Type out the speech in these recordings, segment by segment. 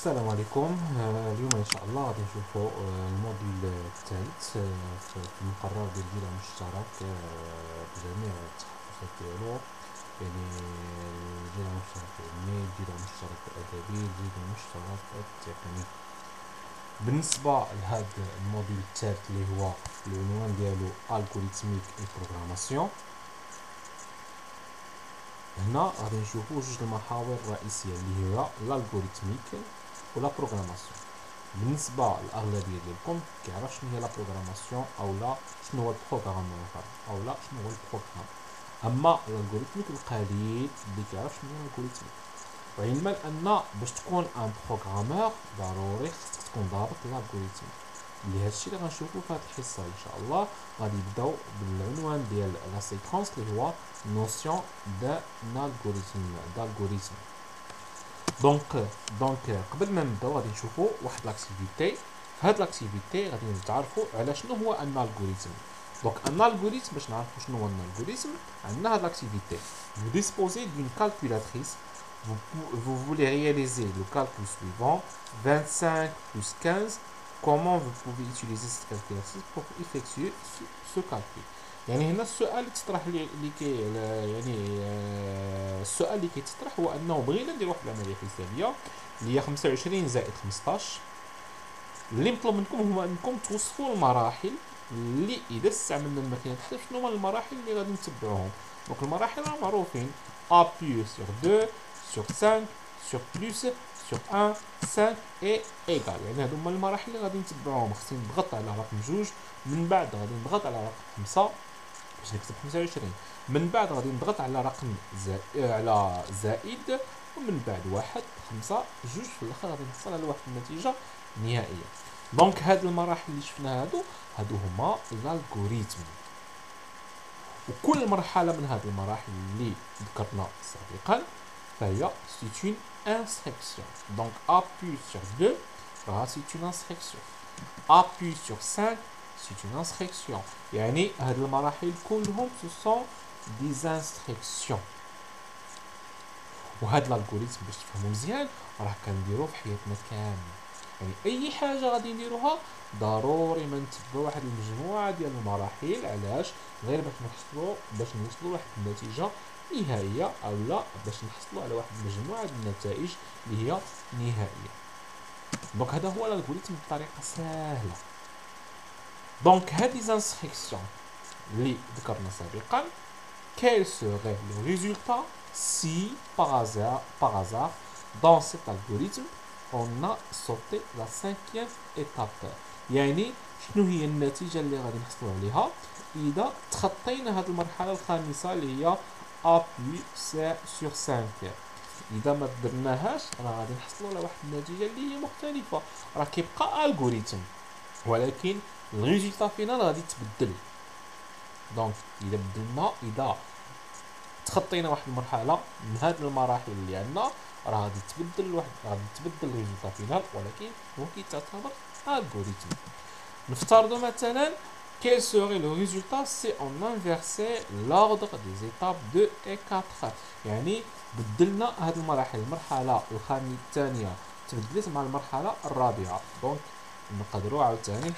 السلام عليكم. اليوم ان شاء الله غادي نشوفوا الموديل الثالث في المقرر ديال الجيل المشترك بجميع التخصصات ديالو، يعني الجيل المشترك العلمي، الجيل المشترك الادبي، الجيل المشترك التقني. بالنسبه لهذا الموديل الثالث اللي هو العنوان ديالو الغوريثميك اي بروغراماسيون، هنا غادي نشوفوا جوج المحاور الرئيسيه اللي هي الالغوريثميك ولا بروغراماسيون. بالنسبه للاغلبيه ديالكم كيعرف شنو هي لا بروغراماسيون او لا شنو هو البروغرامور او لا شنو هو البروغرام، اما الالغوريثميك القليل اللي كيعرف شنو هو الالغوريثميك. وعلما ان باش تكون ان بروغرامور ضروري خصك تكون ضابط الالغوريثميك، اللي هادشي اللي غنشوفو في هاد الحصه ان شاء الله. غادي نبداو بالعنوان ديال لا سيكونس اللي هو نوسيون d'algorithme. دونك قبل ما نبداو غادي نشوفوا واحد لاكتيفيتي. في هاد لاكتيفيتي غادي نتعرفوا على شنو هو ان الغوريثم. دونك ان الغوريثم باش نعرفوا شنو هو ان الغوريثم، عندنا هاد لاكتيفيتي. Vous disposez d'une calculatrice, vous voulez réaliser le calcul suivant 25 plus 15. Comment vous pouvez utiliser cette calculatrice pour effectuer ce calcul. يعني هنا السؤال اللي تطرح اللي كي يعني السؤال اللي كيتطرح هو انه بغينا ندير واحد العمليه حسابيه اللي هي 25 زائد 15. اللي مطلوب منكم هو انكم توصفوا المراحل اللي اذا استعملنا الماكينه الحساب شنو هما المراحل اللي غادي نتبعوهم. دونك المراحل راه معروفين: ا بلس سور 2 سور 5 سور بلس سور 1 5 اي ايغال. يعني هادو هما المراحل اللي غادي نتبعوهم. خصني نضغط على رقم 2، من بعد غادي نضغط على رقم 5 باش نكتب 25، من بعد غادي نضغط على رقم على زائد، ومن بعد 1 5 2 في الاخر غادي نحصل على واحد النتيجه نهائيه. دونك هاد المراحل اللي شفنا هادو هما الالغوريثم، وكل مرحله من هاد المراحل اللي ذكرنا سابقا فهي سيت اون انستركسيون. دونك ابي سور 2 راه سيت اون انستركسيون، ابي سور 5 سيت اون انستركسيون. يعني هاد المراحل كلهم سو سون دي انستركسيون. وهاد الالغوريثم باش تفهموا مزيان راه كنديروه في حياتنا كامله. يعني اي حاجه غادي نديروها ضروري ما نتبعوا واحد المجموعه ديال المراحل. علاش؟ غير باش نوصلوا لواحد النتيجه نهائيه، او لا باش نحصلوا على واحد المجموعه ديال النتائج اللي هي نهائيه. دونك هذا هو الالغوريثم بطريقه سهله. دونك هاد لي انستركسيون اللي ذكرنا سابقا، quel serait le résultat si par hasard dans cet algorithme on a sauté la 5e étape. يعني شنو هي النتيجه اللي غادي نحصلوا عليها اذا تخطينا هذه المرحله الخامسه اللي هي ا بلس سور 5. اذا ما درناهاش راه غادي نحصلوا على واحد النتيجه اللي هي مختلفه، راه كيبقى الغوريثم ولكن الريزلت فينال غادي يتبدل. دونك اذا تخطينا واحد المرحله من هذه المراحل اللي عندنا راه غادي تبدل الريزلت فينال، ولكن هو كيتعتبر الغوريثم. نفترضوا مثلا quel serait le résultat si on inversait l'ordre des étapes 2 et 4. يعني بدلنا هذه المراحل، المرحله الثانيه تبدلت مع المرحله الرابعه. دونك نقدروا عاوتاني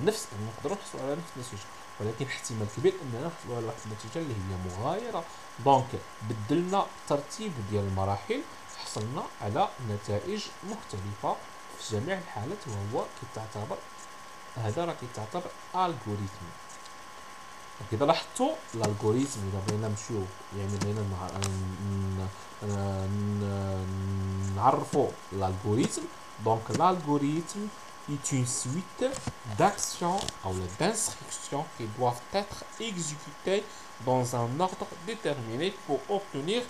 نقدروا نحصلوا على نفس النتيجه، ولكن احتمال كبير اننا نحصلوا على واحد النتيجه اللي هي مغايره. دونك بدلنا الترتيب ديال المراحل، حصلنا على نتائج مختلفه في جميع الحالات، وهو كيتعتبر الغوريثم. اذا لاحظتوا الالغوريثم، اذا بغينا نمشيو يعني بغينا نعرفوا الالغوريثم، دونك l'algorithme est une suite d'actions ou d'instructions qui doivent être exécutées dans un ordre déterminé pour obtenir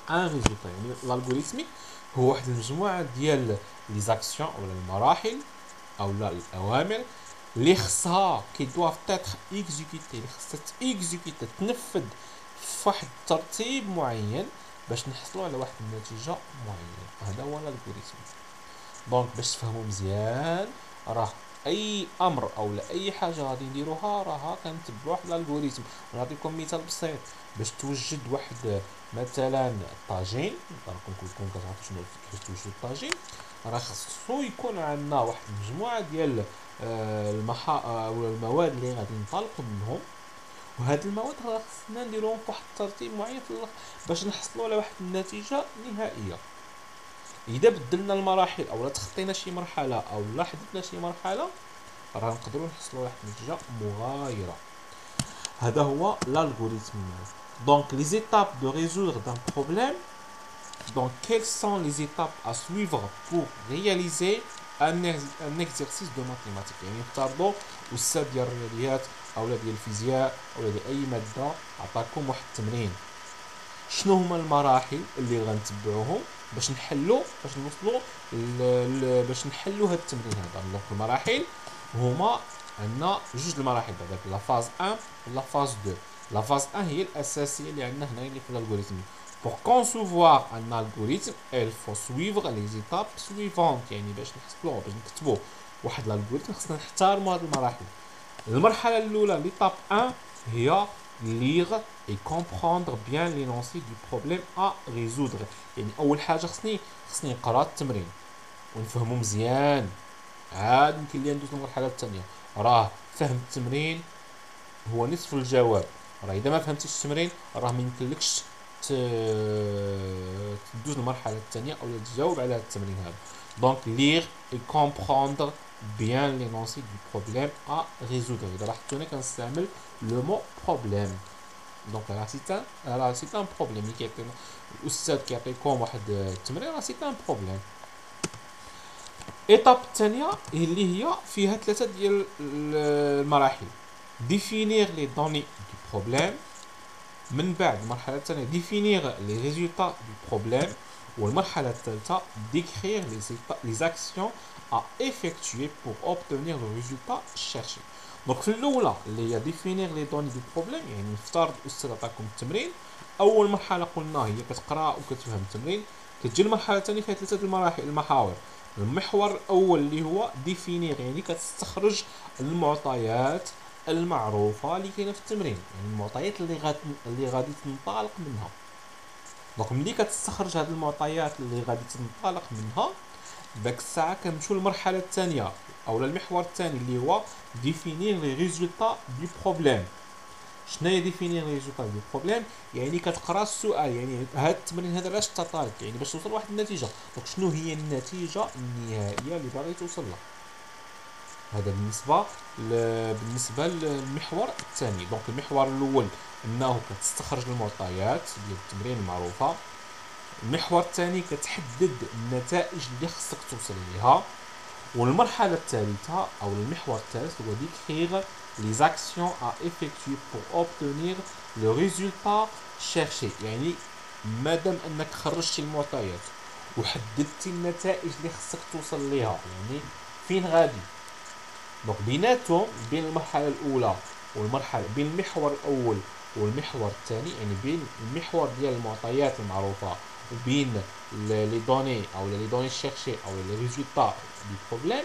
un résultat. يعني الالغوريثميك هو واحد المجموعه ديال لي زاكسيون او المراحل او الاوامر اللي خصها كي دوف تاتر اكزيكوتي، اللي خصها تاكزيكوتي تنفذ في واحد الترتيب معين باش نحصلوا على واحد النتيجه معينه. هذا هو الالغوريثم. دونك باش تفهموا مزيان راه اي امر او لا اي حاجه غادي نديروها راها كنتبعوا واحد الالغوريثم. نعطيكم مثال بسيط. باش توجد واحد مثلا طاجين، راكم كلكم كتعرفوا شنو كيفاش توجد الطاجين، راه خصو يكون عندنا واحد المجموعه ديال او المواد اللي غادي ننطلقوا منهم، وهاد المواد راه خصنا نديروهم فواحد الترتيب معين في باش نحصلوا على واحد النتيجه نهائيه. اذا بدلنا المراحل او تخطينا شي مرحله او لا حددنا شي مرحله، راه نقدروا نحصلوا واحد النتيجه مغايره. هذا هو l'algorithme. Donc les étapes de résoudre d'un problème. Donc quelles sont les étapes à suivre pour réaliser un exercice de mathématiques. يعني نفترضوا استاذ ديال الرياضيات او ديال الفيزياء او ديال اي ماده عطاكم واحد التمرين. شنو هما المراحل اللي غنتبعوهم باش نوصلوا باش نحلوا هاد التمرين هذا؟ دونك المراحل هما عندنا جوج المراحل بعدا، لا فاز 1 ولا فاز 2. لا فاز 1 هي الاساسيه اللي عندنا هنا اللي في الالغوريثم. Pour concevoir un algorithme, il faut suivre les étapes suivantes. يعني باش نكتبوا واحد الالغوريثم خصنا نحترموا هاد المراحل. المرحله الاولى ليتاب 1 هي lire et comprendre bien l'énoncé du problème à résoudre. يعني اول حاجه خصني نقرا التمرين ونفهمو مزيان، عاد يمكن لي ندوز للمرحله الثانيه. راه فهم التمرين هو نصف الجواب. راه اذا ما فهمتيش التمرين راه ما يمكنلكش تدوز للمرحله الثانيه او تجاوب على هذا التمرين هذا. دونك lire et comprendre bien l'énoncé du problème à résoudre. اذا لاحظتوا هنا كنستعمل لو مو بروبليم. دونك راه سي ان بروبليم اللي كيعطينا الاستاذ كيعطيكم واحد التمرين، راه سي ان بروبليم. ايطاب الثانيه اللي هي فيها ثلاثه ديال المراحل. définir les données du problème. من بعد المرحله الثانيه définir les résultats du problème. والمرحله الثالثه décrire les actions à effectuer pour obtenir le résultat cherché. دونك في الاولى اللي هي définir les données du problème، يعني نفترض الاستاذ عطاكم التمرين. اول مرحله قلنا هي كتقرا وكتفهم التمرين. كتجي المرحله الثانيه فيها ثلاثه المراحل المحاور. المحور الاول اللي هو définir، يعني كتستخرج المعطيات المعروفه اللي كاينه في التمرين، يعني المعطيات اللي غادي تنطلق منها. دونك ملي كتستخرج هذه المعطيات اللي غادي تنطلق منها، داك الساعه كنمشيو للمرحله الثانيه او المحور الثاني اللي هو définir les résultats du problème. شنو هي définir les résultats du problème؟ يعني كتقرا السؤال، يعني هذا التمرين هذا علاش تطالب، يعني باش توصل لواحد النتيجه. دونك شنو هي النتيجه النهائيه اللي باغي توصل لها؟ هذا بالنسبه للمحور الثاني. دونك المحور الاول انه كتستخرج المعطيات ديال التمرين المعروفه. المحور الثاني كتحدد النتائج اللي خصك توصل ليها. والمرحله الثالثه او المحور الثالث هو décrire les actions à effectuer pour obtenir le résultat cherché. يعني مادام انك خرجتي المعطيات وحددتي النتائج اللي خصك توصل ليها، يعني فين غادي. دونك بيناتهم، بين المرحله الاولى والمرحله بين المحور الاول والمحور الثاني، يعني بين المحور ديال المعطيات المعروفه وبين لي دوني او لي دوني شيرشي او لي ريزولطا دي بروبليم،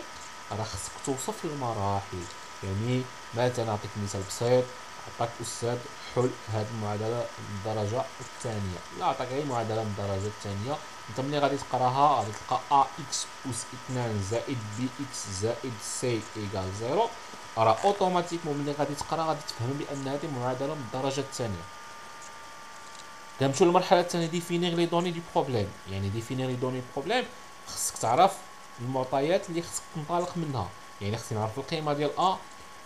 راه خصك توصف المراحل. يعني مثلا نعطيك مثال بسيط. عطاك استاذ حل هاد المعادله من الدرجه الثانيه، لا عطاك غير معادله من الدرجه الثانيه. انت ملي غادي تقراها غادي تلقى ا اكس اس 2 زائد بي اكس زائد سي ايكال 0. راه اوتوماتيكمون ملي غادي تقرا غادي تفهم بان هذه معادله من الدرجه الثانيه. كنمشيو للمرحله الثانيه ديفينيغ لي دوني دو بروبليم. يعني ديفينيغ لي دوني بروبليم خصك تعرف المعطيات اللي خصك تنطلق منها. يعني خصني نعرف القيمه ديال ا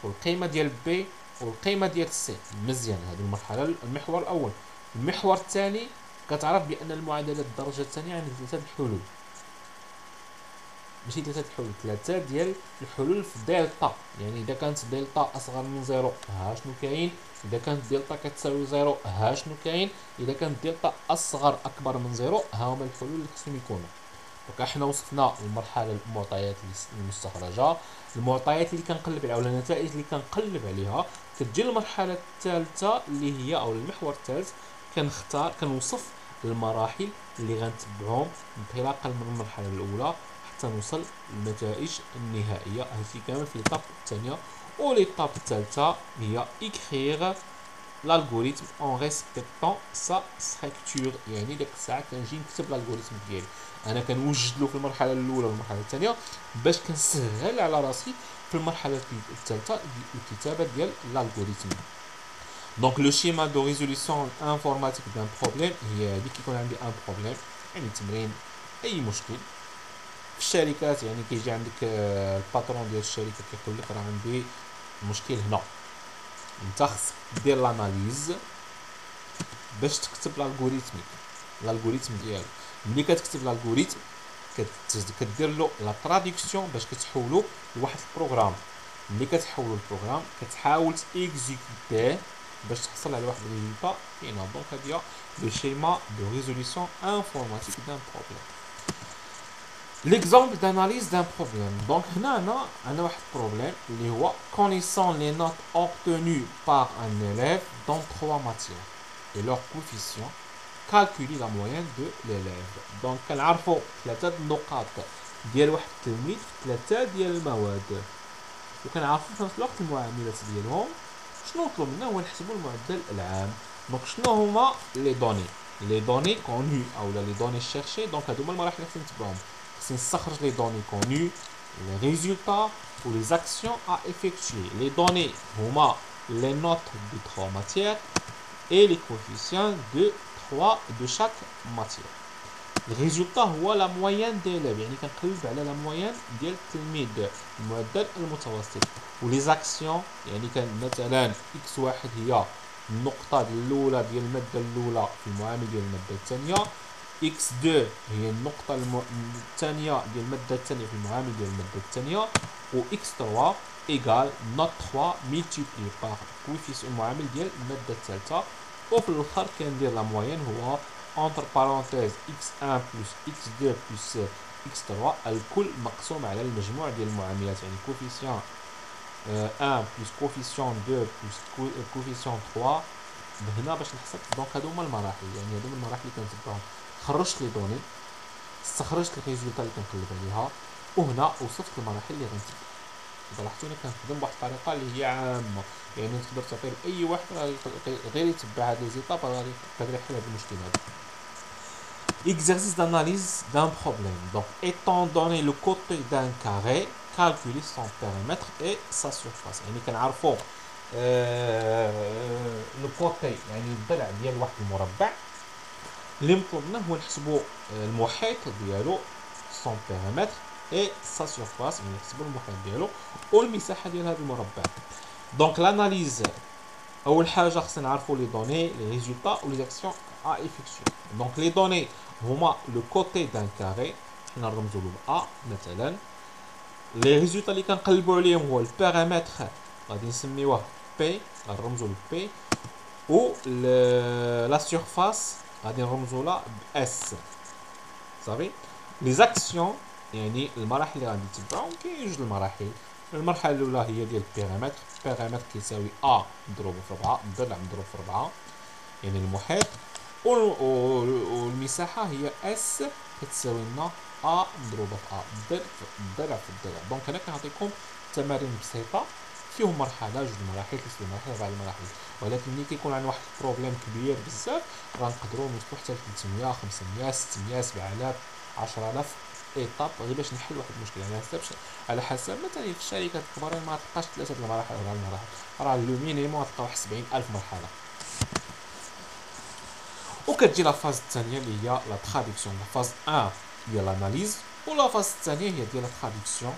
والقيمه ديال بي والقيمه ديال سي. مزيان، هذه المرحله المحور الاول. المحور الثاني كتعرف بان المعادله الدرجه الثانيه عندها ثلاثه الحلول، ماشي ثلاثه الحلول، ثلاثه ديال الحلول في دلتا. يعني اذا كانت دلتا اصغر من زيرو ها شنو كاين، اذا كانت دلتا كتساوي زيرو ها شنو كاين، اذا كانت دلتا اصغر اكبر من زيرو ها هما الحلول اللي خصهم يكونوا. دونك احنا وصفنا المرحله المعطيات المستخرجه، المعطيات اللي كنقلب عليها ولا النتائج اللي كنقلب عليها. كتجي المرحله الثالثه اللي هي او المحور الثالث، كنوصف المراحل اللي غنتبعهم انطلاقا من المرحله الاولى حتى نوصل للنتائج النهائيه. هادشي كامل في ليطاب الثانيه. و ليطاب الثالثه هي écrire l'algorithme en respectant sa structure. يعني ديك الساعه كنجي نكتب الالغوريثم ديالي، انا كنوجد له في المرحله الاولى والمرحله الثانيه باش كنسهل على راسي في المرحله الثالثه الكتابه ديال الالغوريثم. دونك لو شيما دو ريزوليسيون انفورماتيك دان بروبليم هي هذه كيكون عندي ان بروبليم، يعني تمرين اي مشكل في الشركات. يعني كيجي عندك الباترون ديال الشركه كيقول لك راه عندي مشكل هنا، انت خصك دير لاناليز باش تكتب الالغوريثم ديالك. ملي كتكتب الالغوريثم كدير له لا تراديكسيون باش كتحولو لواحد البروغرام. ملي كتحولو البروغرام كتحاول تيكزيكوتيه باش تحصل على واحد الريزولتا فينا. دونك هادي لو شيما دو ريزوليسيون انفورماتيك دان بروبليم. L'exemple d'analyse d'un problème. Donc, on a un problème qui est connaissant les notes obtenues par un élève dans 3 matières et leur coefficient, calculer la moyenne de l'élève. Donc, on a 3 نقاط ديال واحد التلميذ في 3 ديال المواد، وكنعرفوا في نفس الوقت المعاملات ديالهم. شنو نطلب منا هو نحسبوا المعدل العام. دونك شنو هما لي دوني كونو اولا لي دوني شيرشي. دونك هادو هما المراحل اللي خصني نتبعهم. خصني نستخرج لي دوني كونو، لي ريزولتا و لي زاكسيون ا افيكتوي. لي دوني هما لي نوت دو 3 ماتيير et les coefficients de 3 de chaque matière. Le résultat هو la moyenne d'élèves، يعني كنقلب على la moyenne ديال التلميذ المعدل المتوسط. و les actions يعني كان مثلا x1 هي النقطة الأولى ديال المادة الأولى في المعامل ديال المادة الثانية، x2 هي النقطة الثانية ديال المادة الثانية في المعامل ديال المادة الثانية، و x3 égal note 3 multiplié par coefficient المعامل ديال المادة الثالثة. وفي الاخر كندير لا موين هو entre parenthèse x1 plus x2 plus x3 الكل مقسوم على المجموع ديال المعاملات. يعني coefficient 1 plus coefficient 2 plus coefficient 3 هنا باش نحسب. دونك هادو هما المراحل، يعني هادو هما المراحل اللي كنتبعهم. خرجت لي دوني، استخرجت الريزولتا اللي كنقلب عليها، وهنا وصفت المراحل اللي غنتبع. إذا لاحظتوا أنا كنخدم بواحد الطريقة اللي هي عامة، يعني تقدر تعطي لأي واحد غير يتبع هاد لي زيتاب غادي يقدر يحل هاد المشكل هذا. Exercice d'analyse d'un problème. Donc, étant donné le côté d'un carré, calculer son périmètre et sa surface. يعني كنعرفوا لو كوتي يعني الضلع ديال واحد المربع، اللي مطلوب لنا هو نحسبوا المحيط ديالو son périmètre et sa surface، يعني نحسبوا المحيط ديالو والمساحه ديال هذا المربع. دونك لاناليز اول حاجه خصنا نعرفوا لي دوني، لي ريزولتا و لي زاكسيون ا افيكتوي. دونك لي دوني هما لو كوتي دان كاري، حنا نرمزوا له ا مثلا. لي ريزولتا اللي كنقلبوا عليهم هو البيريمتر، غادي نسميوه بي، غنرمزوا له بي. و لا سيرفاس غادي نرمزوا لها باس. صافي. لي زاكسيون يعني المراحل اللي غادي نتبعهم كاين جوج المراحل. المرحله الاولى هي ديال البيريمتر. البيريمتر كيساوي ا مضروب في 4، الضلع مضروب في 4 يعني المحيط. والمساحه هي اس كتساوي لنا ا مضروبه في ا، الضلع في الضلع. دونك هنا كنعطيكم تمارين بسيطه فيهم مرحله، جوج مراحل، 3 مراحل، 4 مراحل. ولكن ملي كيكون عندنا واحد البروبليم كبير بزاف غنقدروا نوصلوا حتى ل 300 500 600 7000 10000 ايطاب غير باش نحل واحد المشكل. يعني على حسب مثلا في الشركات الكبار ما تلقاش 3 المراحل ولا 4 المراحل، راه لو مينيموم تلقى واحد 70000 مرحله. وكتجي لا فاز الثانيه اللي هي لا تراديكسيون. لا فاز 1 ديال لاناليز ولا فاز الثانيه هي ديال لا تراديكسيون.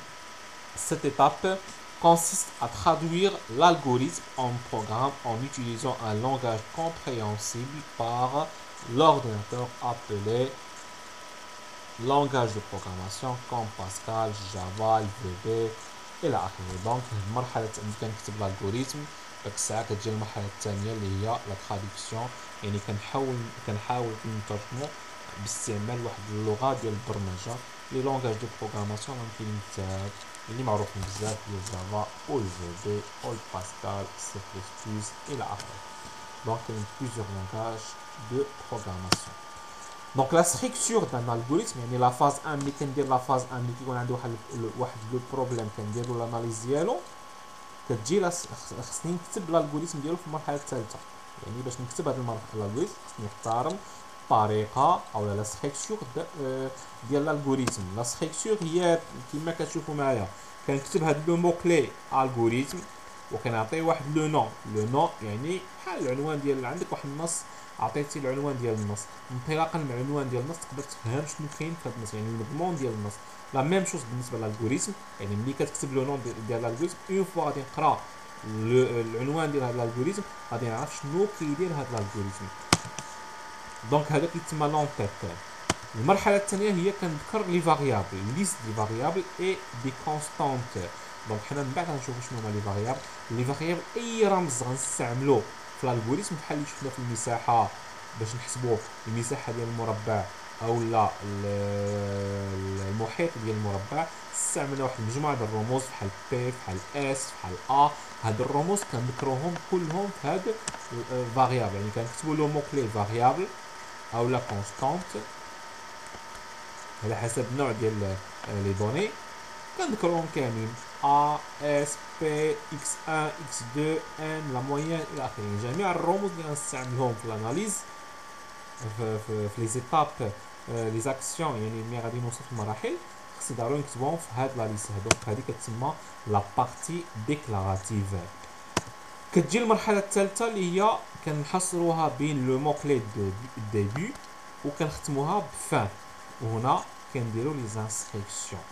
Cette étape consiste à traduire l'algorithme en programme en utilisant un langage compréhensible par l'ordinateur appelé langage de programmation comme Pascal, Java, VB الى اخره. دونك المرحله اللي كنكتب الالغوريثم ديك الساعه كتجي المرحله الثانيه اللي هي لا تراديكسيون، يعني كنحاول نترجمو باستعمال واحد اللغه ديال البرمجه. لي لونغاج دو بروغراماسيون كاينين بزاف اللي معروفين بزاف ديال جافا و الفي او الباسكال سي بلس بلس الى اخره. دونك كاين بليزيور لونغاج دو بروغراماسيون. دونك لا ستركتور دان الالغوريثم يعني لا فاز 1 ملي كندير لا فاز 1 ملي كيكون عندي واحد لو بروبليم كنديرو لاناليز ديالو كتجي خصني نكتب الالغوريثم ديالو في المرحله الثالثه. يعني باش نكتب هذا الالغوريثم خصني نحترم الطريقه او لا ستركتور ديال الالغوريثم. لا ستركتور هي كما كتشوفوا معايا كنكتب هذا لو مو كلي الغوريثم وكنعطيه واحد لو نو يعني بحال العنوان ديال عندك واحد النص عطيتي العنوان ديال النص انطلاقا من العنوان ديال النص تقدر تفهم شنو كاين في هذا النص يعني المضمون ديال النص. لا ميم شوز بالنسبه للالغوريثم يعني ملي كتكتب لو نون ديال الالغوريثم اون فوا غادي نقرا العنوان ديال هذا الالغوريثم غادي نعرف شنو كيدير هذا الالغوريثم. دونك هذا كيتسمى لونتيت. المرحله الثانيه هي كنذكر لي فاريابل ليست دي فاريابل اي دي كونستانت. دونك حنا من بعد غنشوفوا شنو هما لي فاريابل. لي فاريابل اي رمز غنستعملو في الالغوريثم بحال اللي شفنا في المساحه باش نحسبوا المساحه ديال المربع او لا المحيط ديال المربع استعملنا واحد المجموعه ديال الرموز بحال بي بحال اس بحال ا. هاد الرموز كنذكروهم كلهم في هاد الفاريابل يعني كنكتبوا لو مو كلي فاريابل او لا كونستانت على حسب النوع ديال لي دوني كنذكروهم كاملين ا اس بي اكس 1 اكس 2 ان لا موين الى اخره. جميع الرموز اللي غنستعملهم في الاناليز في لي زيتاب لي زاكسيون يعني ملي غادي نوصل في المراحل خصني ضروري نكتبهم في هاد لا ليست. دونك هذه كتسمى لا بارتي ديكلاراتيف. كتجي المرحله الثالثه اللي هي كنحصروها بين لو مو كلي دو ديبي وكنختموها بفان. وهنا كنديروا لي زانستركسيون.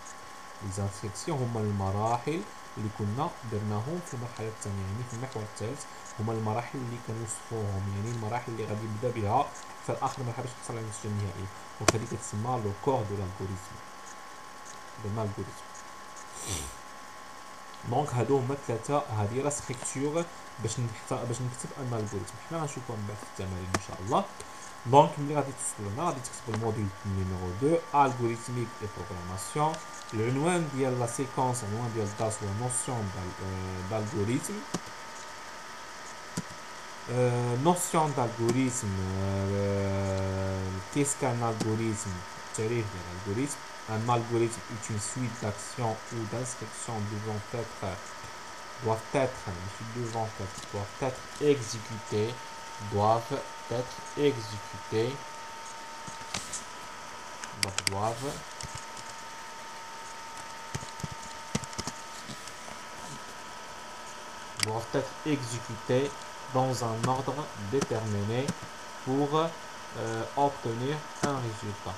لي زانستركسيون هما المراحل اللي كنا درناهم في المرحله الثانيه يعني في المحور الثالث هما المراحل اللي كنوصفوهم يعني المراحل اللي غادي نبدا بها في اخر مرحله باش نحصل على النتيجه النهائيه. وهذه كتسمى لو كور دو لالغوريثم دو الالغوريثم. دونك هادو هما ثلاثه هذه لا ستركتور باش نكتب ان الالغوريثم. حنا غنشوفوها من بعد في التمارين ان شاء الله. دونك ملي غادي توصلوا لنا غادي تكتبوا الموديل نيميرو 2 الغوريثميك اي بروغراماسيون. العنوان ديال لا سيكونس العنوان ديال الدرس هو نوسيون d'algorithme. notion d'algorithme qu'est-ce qu'un algorithme التعريف ديال الالغوريثم. Un algorithme est une suite d'actions ou d'instructions doivent être exécutées dans un ordre déterminé pour obtenir un résultat.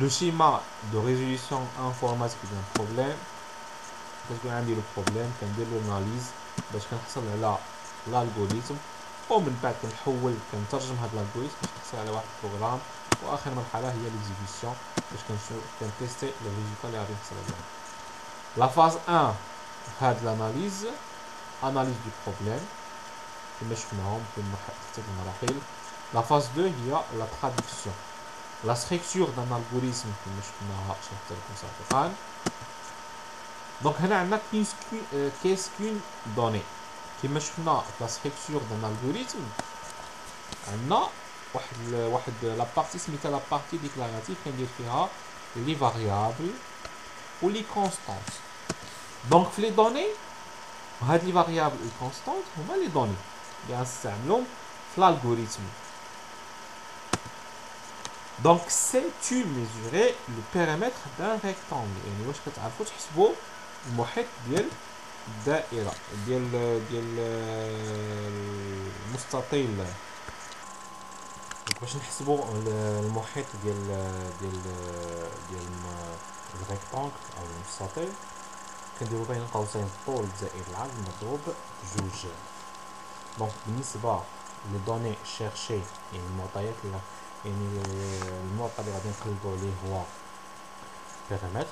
Le schéma de résolution informatique d'un problème كتكون عندي لو بروبليم كندير له اناليز باش كنحصل على الالغوريثم ومن بعد كنحول كنترجم هذا الالغوريثم باش نحصل على واحد البروغرام. واخر مرحله هي ليكزيكسيون باش كنتيستي لو ريزولتا اللي غادي نحصل عليه. لا فاز 1 هاد الاناليز اناليز دو بروبليم كما شفناهم في المراحل. لا فاز 2 هي لا تراديكسيون. لا ستركتور دان الالغوريثم كما شفناها شرحت لكم سابقا. دونك هنا عندنا كيسكون دوني كما شفنا في لا ستركتور دان الالغوريثم عندنا واحد لا بارتي سميتها لا بارتي ديكلاراتيف كندير فيها لي فاريابل و لي كونستانت. دونك في لي دوني هاد لي فاريابل و لي كونستانت هما لي دوني اللي غنستعملوهم في الالغوريثم. دونك سي تو ميزوري لو بيريمتر دان ريكتانغل يعني واش كتعرفوا تحسبوا المحيط ديال الدائره ديال المستطيل. باش نحسبوا المحيط ديال الريكتانغل او المستطيل كنديروا بين قوسين الطول زائد العرض مضروب بجوج. دونك بالنسبه لي دوني شيرشي يعني المعطيات يعني المعطى اللي غادي نقلبوا عليه هو بيريمتر.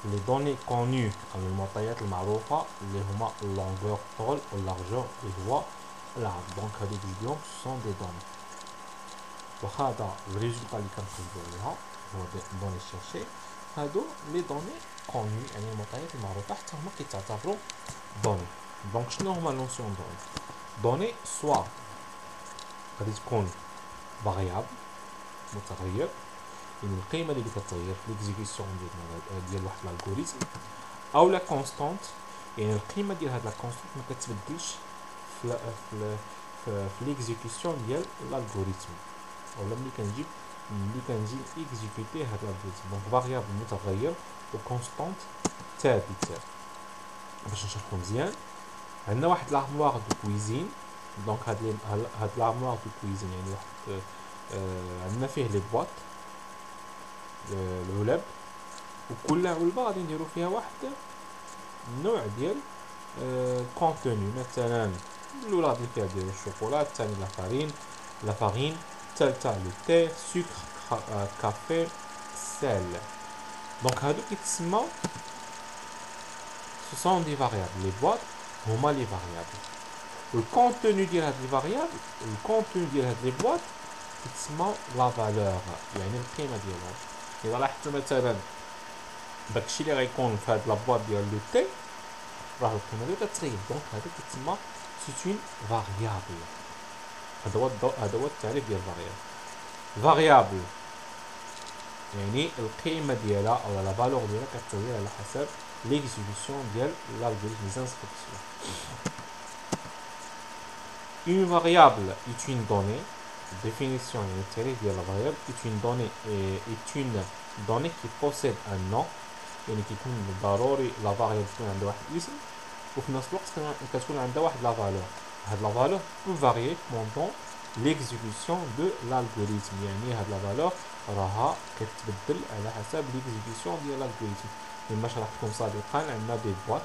لي دوني كونو او المعطيات المعروفه اللي هما لونغور طول و لارجور اللي هو العرض. دونك هادو جوج سون دي دوني. واخا هذا الريزولتا اللي كنقلبوا عليها هو دوني شيرشي هادو لي دوني كونو يعني المعطيات المعروفه حتى هما كيتعتبروا دوني. دونك شنو هما لونسيون دوني؟ دوني سوا غادي تكون فاريابل متغير، يعني القيمه اللي كتغير في ليكزيكسيون ديال واحد الالغوريثم، او لا كونستانت، يعني القيمه ديال هاد لا كونستانت ما كتبدلش في في ليكزيكسيون ديال الالغوريثم، اولا ملي كنجي اكزيكوتي هاد الالغوريثم. دونك فاريابل متغير و كونستانت ثابت. باش نشرحو مزيان، عندنا واحد لارموار دو كويزين. دونك هاد لارموار دو كويزين يعني واحد عندنا فيه لي بواط العلب، وكل علبه غادي نديرو فيها واحد النوع ديال كونتوني. مثلا الاولى غادي فيها ديال الشوكولا، الثاني لا فارين، الثالثه لو تي، سكر، كافي، سال. دونك هادو كيتسموا ce sont des variables. Les boîtes هما لي فاريابل. والكونتوني ديال هاد لي فاريابل، الكونتوني ديال هاد لي بواط كيتسمى لا فالور، يعني القيمه ديالهم. اذا لاحظتوا مثلا داكشي اللي غيكون في هاد لابواط ديال لو تي راه القيمه ديالو كتغير، دونك هذا كيتسمى سي اون فاريابل. هذا هو التعريف ديال فاريابل. يعني القيمه ديالها او لا فالور ديالها كتغير على حسب ليكزيكسيون ديال l'algorithme d'inscription. Une variable est une donnée. Définition et التعريف ديال la variable est une donnée qui possède un nom. يعني كيكون ضروري لا فاريابل تكون عندها واحد الاسم، وفي نفس الوقت كتكون عندها واحد لا فالور. هاد لا فالور peut varier pendant l'exécution de l'algorithme. يعني هاد لا فالور راها كتبدل على حسب ليكزيكسيون ديال الالغوريثم. كما شرحت لكم سابقا، عندنا دي بواط.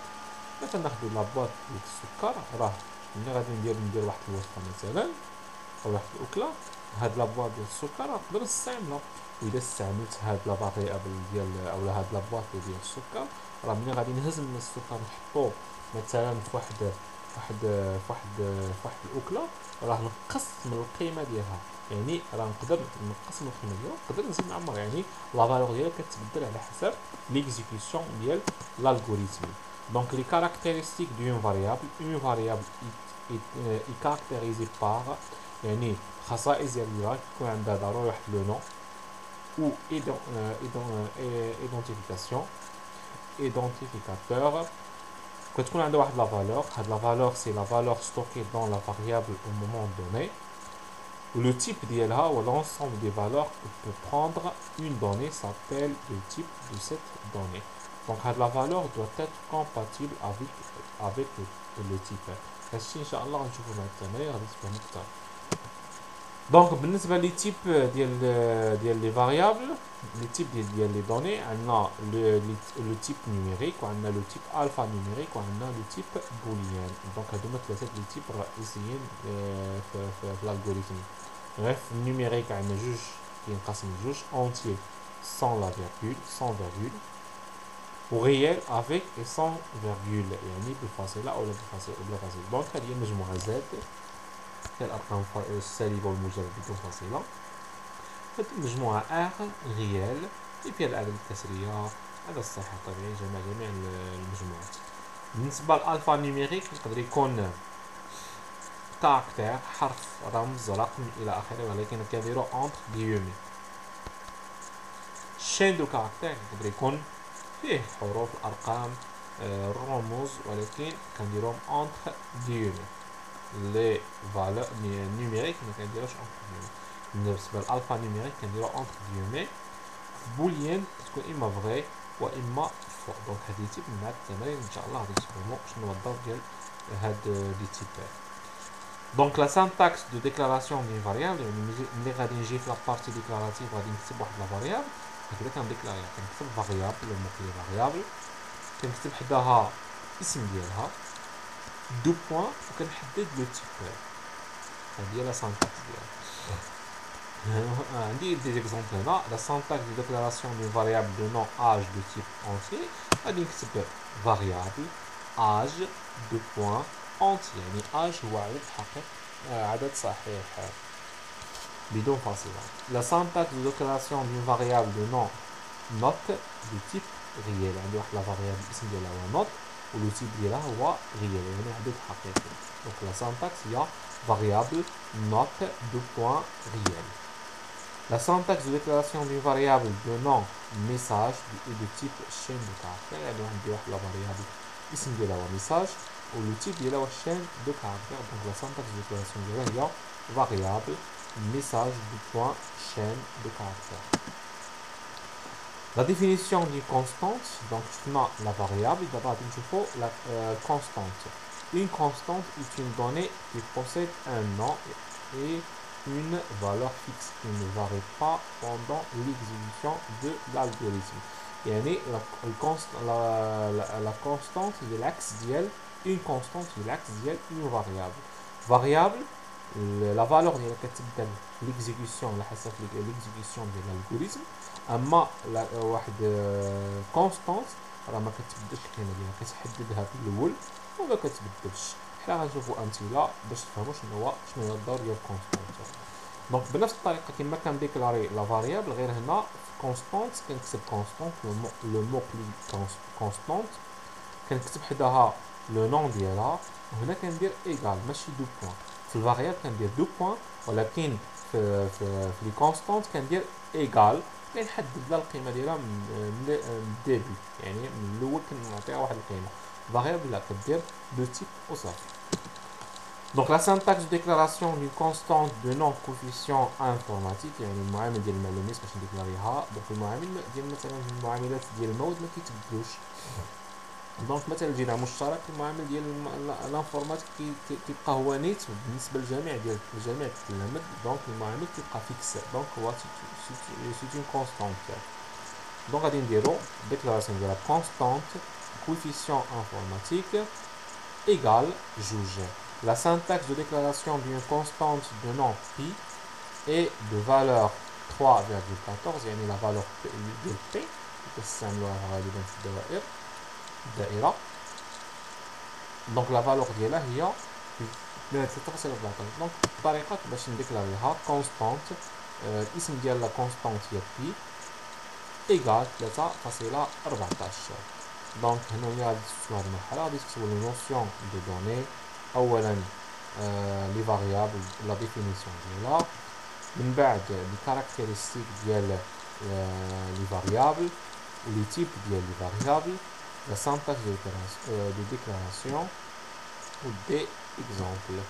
مثلا ناخذ لا بواط ديال السكر، راه ملي غادي ندير واحد الوصفه مثلا او واحد الاكله، هاد لا بواط ديال السكر نقدر نستعملها. واذا استعملت هاد لا فاريابل ديال اولا هاد لا بواط ديال السكر، راه ملي غادي نهز من السكر نحطو مثلا في واحد الاكله، راه نقص من القيمه ديالها. يعني راه نقدر نقص من القيمه ديالها، نقدر نزيد نعمر. يعني لا فالور ديالها كتبدل على حسب ليكزيكسيون ديال l'algorithme. Donc les caractéristiques d'une variable, une variable est caractérisée par يعني خصائص ديال الفاريابل كيكون عندها ضروري واحد لو نون ou identificateur. كتكون عندها واحد لا فالور. هاد لا فالور سي لا فالور ستوكي دون لا فاريابل au moment donné. Le type ديالها ou l'ensemble des valeurs que peut prendre une donnée s'appelle le type de cette donnée. Donc la valeur doit être compatible avec le type. هادشي ان شاء الله غنشوفو مع التمارين غادي تفهمو اكثر. دونك بالنسبه لي تيب ديال لي فاريابل، لي تيب ديال لي دوني، عندنا لو تيب نيميريك، وعندنا لو تيب الفا نيميريك، وعندنا لو تيب بوليان. دونك هادو هما ثلاثه لي تيب رئيسيين في الالغوريثم. غير في النيميريك عندنا جوج كينقسم لجوج، اونتيي سون لا فيرغول، سون فيرغول، و ريال افيك اي سون فيرغول، يعني بالفاصله او بلا فاصله. دونك هذه هي المجموعه زاد هي الارقام السالبه والموجبه بدون فاصله. هذه المجموعه ار ريال اللي فيها الاعداد الكسريه، هذا الصحيح الطبيعي جميع المجموعات. بالنسبه للالفا نيميريك يقدر يكون كاركتير، حرف، رمز، رقم الى اخره، ولكن كنديرو اونتر غيومي. شين دو كاركتير يقدر يكون فيه حروف، الارقام، الرموز، ولكن كنديروهم اونتر غيومي. لي فالور نيميريك ما كنديروش اونتر غيومي. بالنسبه للالفا نيميريك كنديرو اونتر غيومي. بوليان تكون اما فغي واما فو. دونك هاد لي تيب مع التمارين ان شاء الله غادي تفهموا شنو هو الدور ديال هاد لي تيبات. دونك لا سانتاكس دو ديكلاراسيون ديال فاريابل، يعني ملي غادي نجي في لابارتي ديكلاراتيف غادي نكتب واحد لا فاريابل، هكذا كنديكلاريها. كنكتب فاريابل المقيد فاريابل، كنكتب حداها اسم ديالها، دو بوين، وكنحدد لو تيب. هادي هي لا سانتاكس ديالها. عندي دي زيكزامبل هنا. لا سانتاكس دو ديكلاراسيون دو فاريابل دو نون اج دو تيب اونتي، غادي نكتب فاريابل اج دو بوين اونتي، يعني اج هو عدد حقيقي، عدد صحيح بدون فاصلة. لا سانتاكس دو ديكلاراسيون دو فاريابل دو نون نوت دو تيب ريال، عندي واحد لا فاريابل الاسم ديالها هو نوت، ولو تيب ديالها هو ريال، يعني عدد حقيقي. دونك لا سانتاكس هي فاريابل نوت دو بوين ريال. La syntaxe de déclaration d'une variable de nom message et de type chaîne de caractères. يعني عندي واحد لا variable الاسم ديالها هو message و le type ديالها هو chaîne de caractères. Donc la syntaxe de déclaration ديالها هي variable message du point chaîne de caractères. La définition d'une constante, donc tu as la variable, d'abord il faut la constante. Une constante est une donnée qui possède un nom et une valeur fixe qui ne varie pas pendant l'exécution de l'algorithme. يعني la constante هي العكس ديال une constante هي العكس ديال une variable. Variable la valeur ديالها كتبدل l'exécution على حسب l'exécution ديال l'algorithme. اما واحد كونستانت راه ما كتبدلش القيمه ديالها كتحددها في الاول وما كتبدلش. حنا غنشوفوا امثله باش تفهموا شنو هو الدور ديال الكونستانت. دونك بنفس الطريقه كما كنديكلاري لا فاريابل غير هنا كونستانت كنكتب كونستانت لو مو كلي كونستانت كنكتب حداها لو نون ديالها وهنا كندير ايغال ماشي دو بوين. في الفاريابل كندير دو بوين ولكن في لي كونستانت كندير ايغال كنحدد لها القيمه ديالها من الديبي يعني من الاول كنعطيها واحد القيمه. فاريابل لا كدير دو تيب وصافي. Donc la syntaxe de déclaration d'une constante de nom coefficient informatique يعني المعامل ديال المعلومات باش نديكلاريها. دونك المعامل ديال مثلا المعاملات ديال المواد ما كيتبدلوش. دونك مثلا جينا مشترك المعامل ديال الانفورماتيك كيبقى هو نيت بالنسبه للجميع لجميع التلاميذ. دونك المعامل كيبقى فيكس دونك هو سي اون كونستانت. دونك غادي نديرو ديكلاراسيون ديال كونستانت coefficient informatique égale جوج. La syntaxe de déclaration d'une constante de nom pi est de valeur 3,14 يعني la valeur ديال p كنستعملوها غالبا في الدوائر الدائرة. دونك لا فالور ديالها هي 3.14. دونك الطريقة باش نديكلاريها كونستانت الاسم ديال لا كونستانت هي بي ايكال 3.14. دونك هنا غادي تكتبوا هاد المرحلة غادي تكتبوا لي نوسيون دو دوني. اولا لي فاريابل لا ديفينيسيون ديالها من بعد لي كاركتيرستيك ديال لي فاريابل ولي تيب ديال لي فاريابل la syntaxe de déclaration ou des exemples.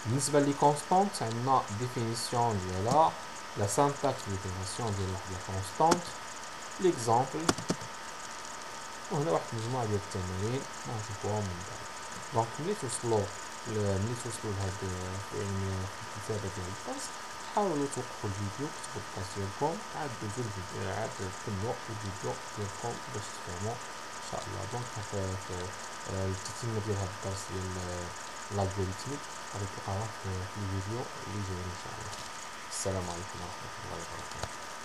بالنسبة لي كونستانت عندنا ديفينيسيون ديالها la syntaxe de déclaration ديال واحد لا كونستانت ليكزامبل وهنا واحد المجموعة ديال التمارين غنشوفوهم من بعد. دونك ملي توصلوا لهاد الكتابة ديال الدرس حاولوا توقفوا الفيديو كتبوا الدرس ديالكم عاد دوزوا الفيديو عاد كملوا الفيديو ديالكم باش تفهموا ان شاء الله. دونك في التتمة ديال هاد الدرس ديال الالغوريثميك غادي تلقاوها في الفيديو اللي جاي ان شاء الله. السلام عليكم ورحمة الله وبركاته.